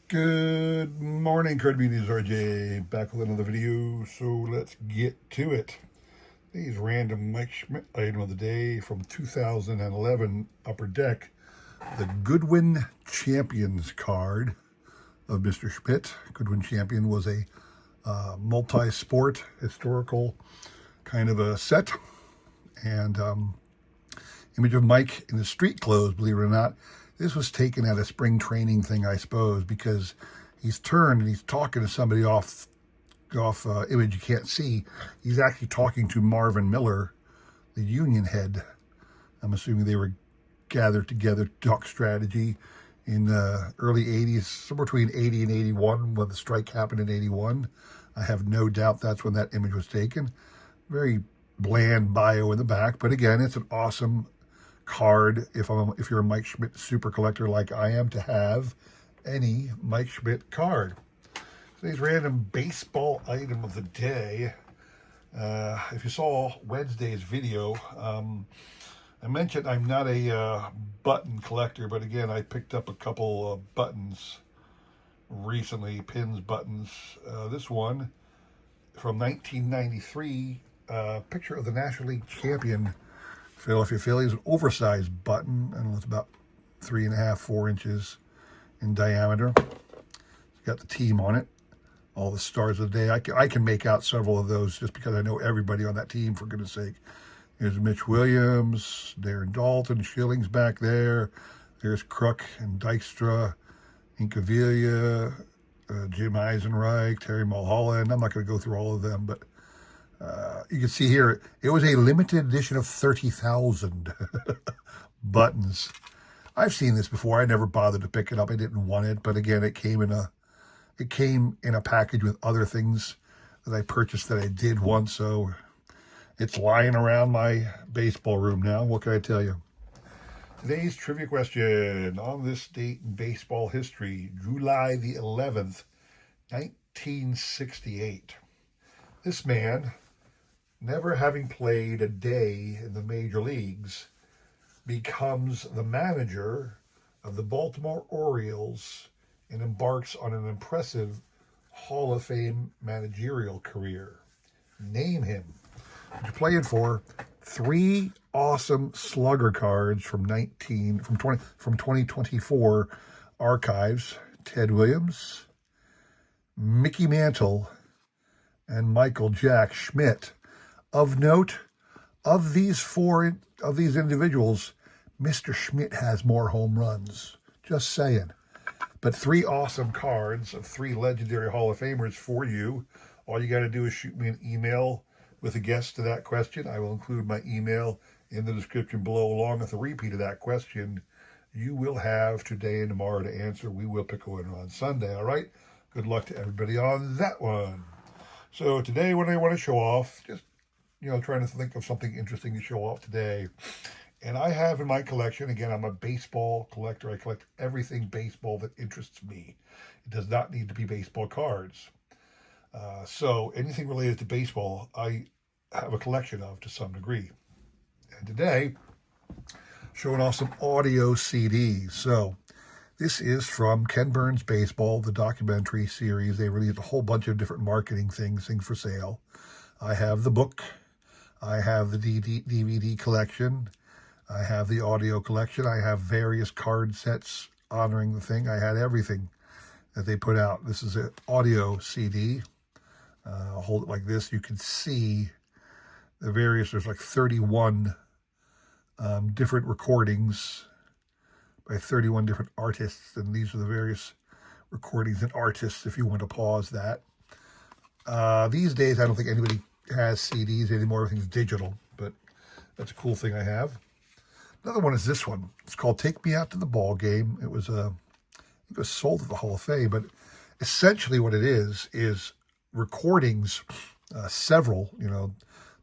Good morning, Card News RJ. Back with another video, so let's get to it. Today's random Mike Schmidt item of the day from 2011 Upper Deck, the Goodwin Champions card of Mr. Schmidt. Goodwin Champion was a multi-sport historical kind of a set, and image of Mike in the street clothes, believe it or not. This was taken at a spring training thing, I suppose, because he's turned and he's talking to somebody off image you can't see. He's actually talking to Marvin Miller, the union head. I'm assuming they were gathered together to talk strategy in the early 80s, somewhere between 80 and 81, when the strike happened in 81. I have no doubt that's when that image was taken. Very bland bio in the back, but again, it's an awesome card if you're a Mike Schmidt super collector like I am, to have any Mike Schmidt card. Today's random baseball item of the day. If you saw Wednesday's video, I mentioned I'm not a button collector, but again, I picked up a couple of buttons recently, pins, buttons. This one from 1993, picture of the National League champion Philadelphia Phillies, an oversized button. I don't know, it's about 3.5, 4 inches in diameter. It's got the team on it, all the stars of the day. I can make out several of those just because I know everybody on that team, for goodness sake. There's Mitch Williams, Darren Daulton, Schilling's back there. There's Kruk and Dykstra, Incaviglia, Jim Eisenreich, Terry Mulholland. I'm not going to go through all of them, but you can see here, it was a limited edition of 30,000 buttons. I've seen this before. I never bothered to pick it up. I didn't want it, but again, it came in a package with other things that I purchased that I did want, so it's lying around my baseball room now. What can I tell you? Today's trivia question: on this date in baseball history, July the 11th, 1968. This man, never having played a day in the major leagues, becomes the manager of the Baltimore Orioles and embarks on an impressive Hall of Fame managerial career. Name him. You're playing for 3 awesome slugger cards from 2024 archives: Ted Williams, Mickey Mantle, and Michael Jack Schmidt. Of note, of these individuals, Mr. Schmidt has more home runs. Just saying. But 3 awesome cards of 3 legendary Hall of Famers for you. All you got to do is shoot me an email with a guess to that question. I will include my email in the description below, along with a repeat of that question. You will have today and tomorrow to answer. We will pick a winner on Sunday, all right? Good luck to everybody on that one. So today, when I want to show off, just trying to think of something interesting to show off today. And I have in my collection, again, I'm a baseball collector. I collect everything baseball that interests me. It does not need to be baseball cards. So anything related to baseball, I have a collection of to some degree. And today, showing off some audio CDs. So this is from Ken Burns Baseball, the documentary series. They released a whole bunch of different marketing things for sale. I have the book. I have the DVD collection. I have the audio collection. I have various card sets honoring the thing. I had everything that they put out. This is an audio CD. I'll hold it like this. You can see the various, there's like 31 different recordings by 31 different artists. And these are the various recordings and artists if you want to pause that. These days, I don't think anybody has CDs anymore. Everything's digital, but that's a cool thing I have. Another one is this one. It's called Take Me Out to the Ball Game. It was sold at the Hall of Fame, but essentially what it is recordings, several,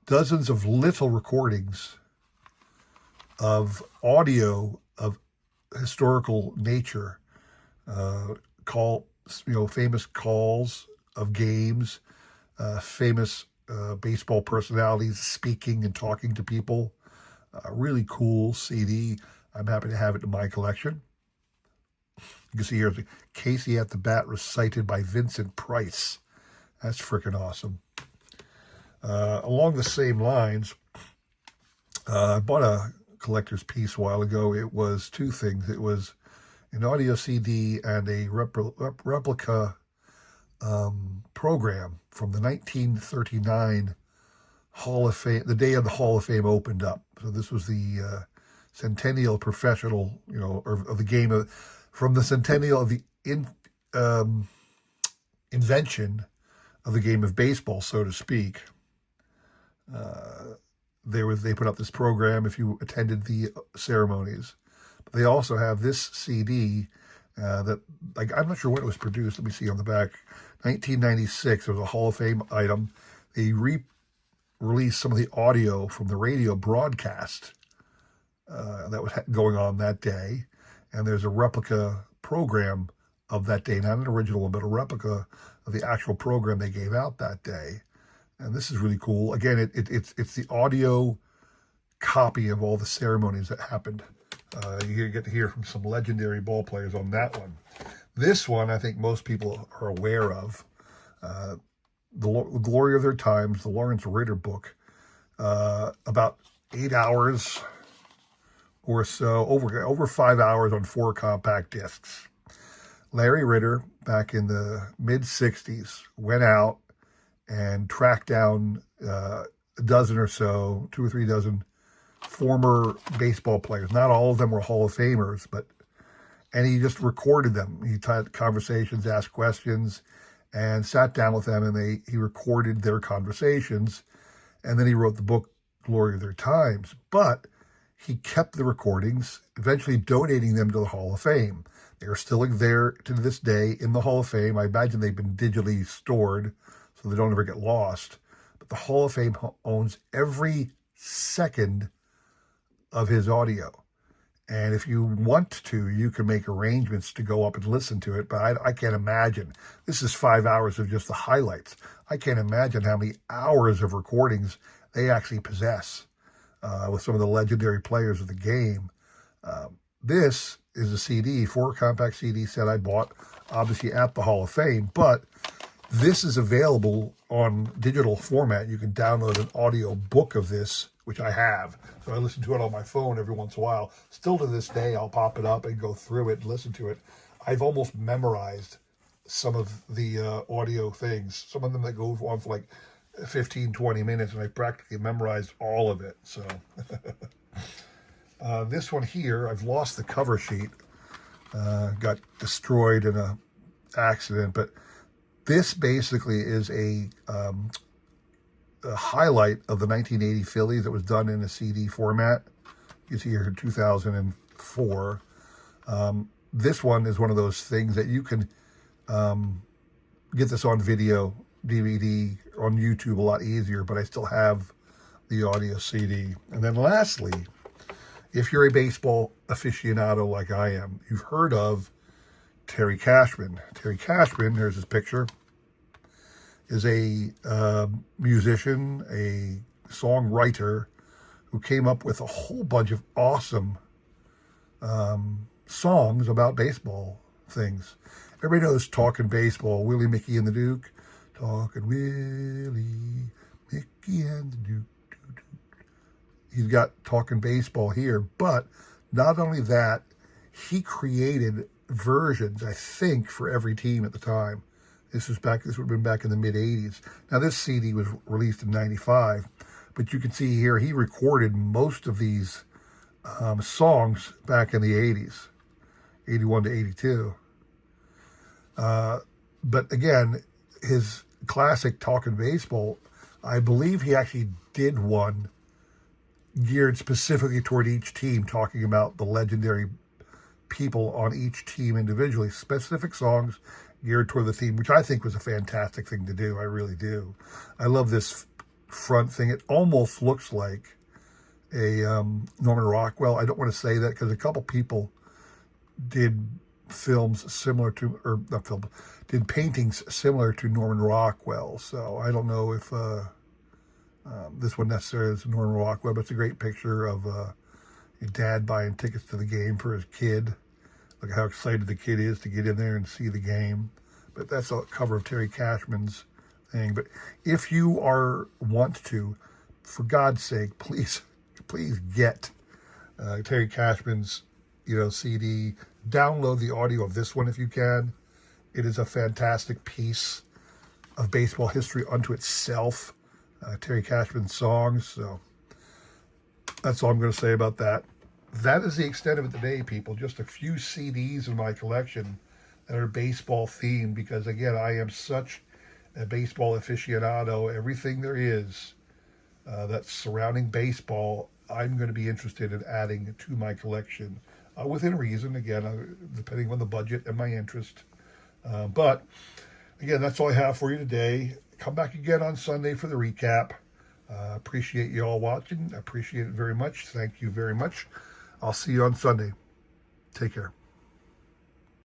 dozens of little recordings of audio of historical nature, famous calls of games, famous baseball personalities speaking and talking to people. Really cool CD. I'm happy to have it in my collection. You can see here, Casey at the Bat recited by Vincent Price. That's freaking awesome. Along the same lines, I bought a collector's piece a while ago. It was two things. It was an audio CD and a replica program from the 1939 Hall of Fame, the day of the Hall of Fame opened up. So this was the centennial professional, of the game from the centennial of the invention of the game of baseball, so to speak. They put up this program if you attended the ceremonies. But they also have this CD that, I'm not sure when it was produced. Let me see on the back. 1996. It was a Hall of Fame item. They released some of the audio from the radio broadcast that was going on that day. And there's a replica program of that day, not an original one, but a replica of the actual program they gave out that day. And this is really cool. Again, it's the audio copy of all the ceremonies that happened. You get to hear from some legendary ball players on that one. This one, I think most people are aware of. The Glory of Their Times, the Lawrence Ritter book. About 8 hours or so, over 5 hours on 4 compact discs. Larry Ritter, back in the mid-'60s, went out and tracked down a dozen or so, 2 or 3 dozen former baseball players. Not all of them were Hall of Famers, and he just recorded them. He had conversations, asked questions, and sat down with them, and he recorded their conversations, and then he wrote the book, Glory of Their Times. But he kept the recordings, eventually donating them to the Hall of Fame. They are still there to this day in the Hall of Fame. I imagine they've been digitally stored so they don't ever get lost. But the Hall of Fame owns every second of his audio. And if you want to, you can make arrangements to go up and listen to it. But I can't imagine. This is 5 hours of just the highlights. I can't imagine how many hours of recordings they actually possess with some of the legendary players of the game. This is a CD, 4 compact CD set I bought, obviously at the Hall of Fame. But this is available on digital format. You can download an audio book of this, which I have. So I listen to it on my phone every once in a while. Still to this day, I'll pop it up and go through it and listen to it. I've almost memorized some of the audio things, some of them that go on for like 15, 20 minutes, and I practically memorized all of it. So this one here, I've lost the cover sheet. Got destroyed in a accident, but this basically is a highlight of the 1980 Phillies that was done in a CD format. You see here in 2004. This one is one of those things that you can get this on video, DVD, on YouTube a lot easier, but I still have the audio CD. And then lastly, if you're a baseball aficionado like I am, you've heard of Terry Cashman. Terry Cashman, here's his picture, is a musician, a songwriter who came up with a whole bunch of awesome songs about baseball things. Everybody knows Talking Baseball, Willie, Mickey, and the Duke. Talking Willie, Mickey, and the Duke. He's got Talking Baseball here, but not only that, he created versions, I think, for every team at the time. This would have been back in the mid-'80s. Now, this CD was released in 95, but you can see here he recorded most of these songs back in the 80s, 81 to 82. But again, his classic Talking Baseball, I believe he actually did one geared specifically toward each team, talking about the legendary people on each team individually, specific songs geared toward the theme, which I think was a fantastic thing to do. I really do. I love this front thing. It almost looks like a Norman Rockwell. I don't want to say that because a couple people did films similar to, or not film, did paintings similar to Norman Rockwell. So I don't know if this one necessarily is Norman Rockwell, but it's a great picture of your dad buying tickets to the game for his kid. Look at how excited the kid is to get in there and see the game. But that's a cover of Terry Cashman's thing. But if you want to, for God's sake, please get Terry Cashman's CD. Download the audio of this one if you can. It is a fantastic piece of baseball history unto itself. Terry Cashman's songs. So that's all I'm going to say about that. That is the extent of it today, people. Just a few CDs in my collection that are baseball themed, because again, I am such a baseball aficionado. Everything there is that's surrounding baseball, I'm going to be interested in adding to my collection within reason, again, depending on the budget and my interest. But again, that's all I have for you today. Come back again on Sunday for the recap. Appreciate you all watching. I appreciate it very much. Thank you very much. I'll see you on Sunday. Take care.